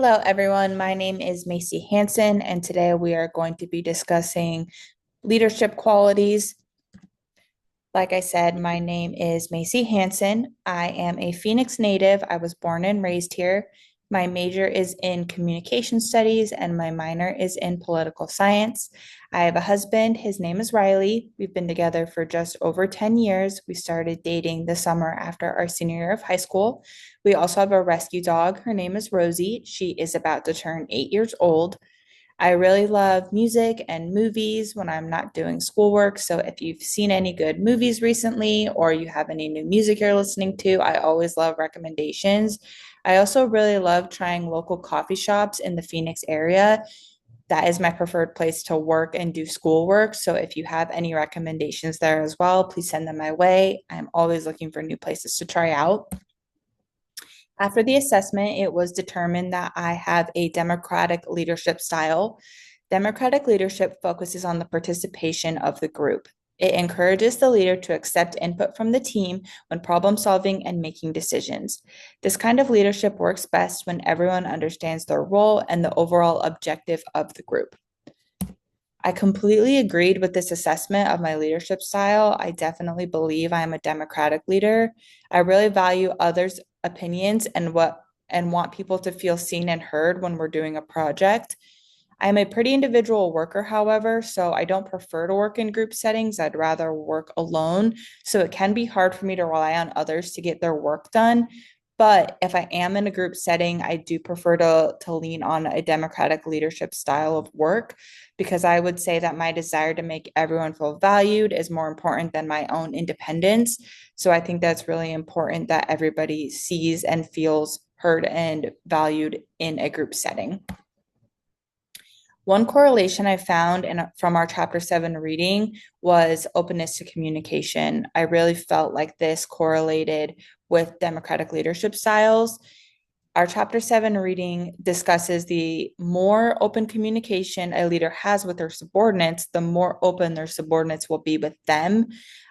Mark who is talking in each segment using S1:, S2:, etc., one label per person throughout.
S1: Hello, everyone. My name is Macy Hanson, and today we are going to be discussing leadership qualities. Like I said, my name is Macy Hanson. I am a Phoenix native. I was born and raised here. My major is in communication studies, and my minor is in political science. I have a husband. His name is Riley. We've been together for just over 10 years. We started dating the summer after our senior year of high school. We also have a rescue dog. Her name is Rosie. She is about to turn 8 years old. I really love music and movies when I'm not doing schoolwork. So if you've seen any good movies recently or you have any new music you're listening to, I always love recommendations. I also really love trying local coffee shops in the Phoenix area. That is my preferred place to work and do schoolwork. So if you have any recommendations there as well, please send them my way. I'm always looking for new places to try out. After the assessment, it was determined that I have a democratic leadership style. Democratic leadership focuses on the participation of the group. It encourages the leader to accept input from the team when problem solving and making decisions. This kind of leadership works best when everyone understands their role and the overall objective of the group. I completely agreed with this assessment of my leadership style. I definitely believe I am a democratic leader. I really value others' opinions and want people to feel seen and heard when we're doing a project. I'm a pretty individual worker, however, so I don't prefer to work in group settings. I'd rather work alone. So it can be hard for me to rely on others to get their work done. But if I am in a group setting, I do prefer to lean on a democratic leadership style of work because I would say that my desire to make everyone feel valued is more important than my own independence. So I think that's really important that everybody sees and feels heard and valued in a group setting. One correlation I found from our chapter 7 reading was openness to communication. I really felt like this correlated with democratic leadership styles. Our chapter 7 reading discusses the more open communication a leader has with their subordinates, the more open their subordinates will be with them.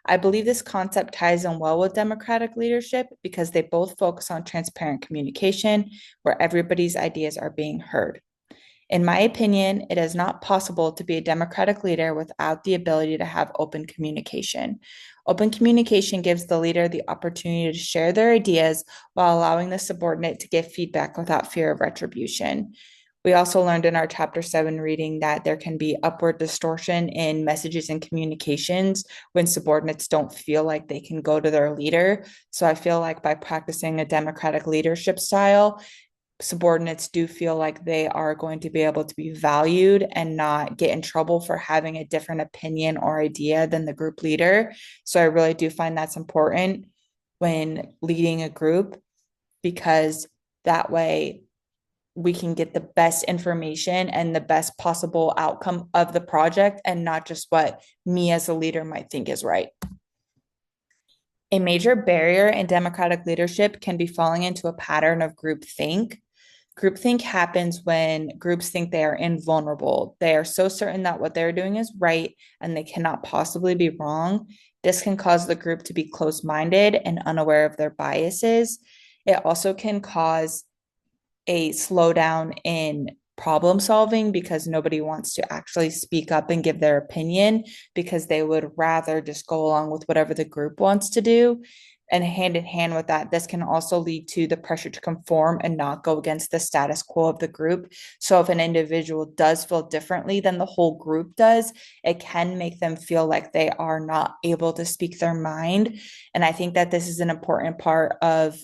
S1: I believe this concept ties in well with democratic leadership because they both focus on transparent communication where everybody's ideas are being heard. In my opinion, it is not possible to be a democratic leader without the ability to have open communication. Open communication gives the leader the opportunity to share their ideas while allowing the subordinate to give feedback without fear of retribution. We also learned in our chapter 7 reading that there can be upward distortion in messages and communications when subordinates don't feel like they can go to their leader. So I feel like by practicing a democratic leadership style, subordinates do feel like they are going to be able to be valued and not get in trouble for having a different opinion or idea than the group leader. So I really do find that's important when leading a group because that way we can get the best information and the best possible outcome of the project and not just what me as a leader might think is right. A major barrier in democratic leadership can be falling into a pattern of groupthink. Groupthink happens when groups think they are invulnerable. They are so certain that what they're doing is right and they cannot possibly be wrong. This can cause the group to be close minded and unaware of their biases. It also can cause a slowdown in problem solving because nobody wants to actually speak up and give their opinion because they would rather just go along with whatever the group wants to do. And hand in hand with that, this can also lead to the pressure to conform and not go against the status quo of the group. So, if an individual does feel differently than the whole group does, it can make them feel like they are not able to speak their mind. And I think that this is an important part of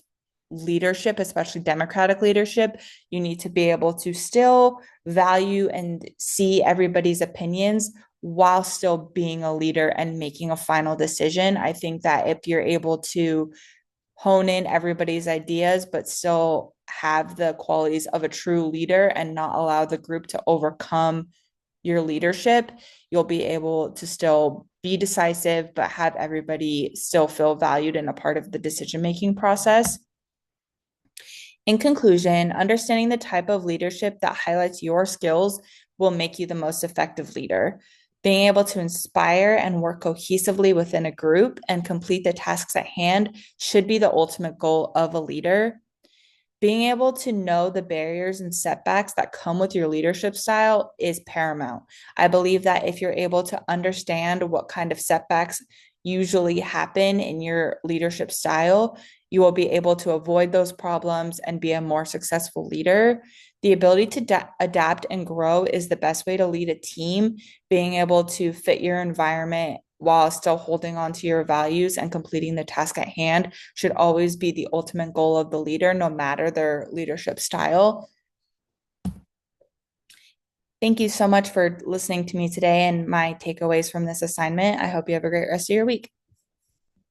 S1: leadership, especially democratic leadership. You need to be able to still value and see everybody's opinions while still being a leader and making a final decision. I think that if you're able to hone in everybody's ideas, but still have the qualities of a true leader and not allow the group to overcome your leadership, you'll be able to still be decisive, but have everybody still feel valued and a part of the decision making process. In conclusion, understanding the type of leadership that highlights your skills will make you the most effective leader. Being able to inspire and work cohesively within a group and complete the tasks at hand should be the ultimate goal of a leader. Being able to know the barriers and setbacks that come with your leadership style is paramount. I believe that if you're able to understand what kind of setbacks usually happen in your leadership style, you will be able to avoid those problems and be a more successful leader. The ability to adapt and grow is the best way to lead a team. Being able to fit your environment while still holding on to your values and completing the task at hand should always be the ultimate goal of the leader, no matter their leadership style. Thank you so much for listening to me today and my takeaways from this assignment. I hope you have a great rest of your week.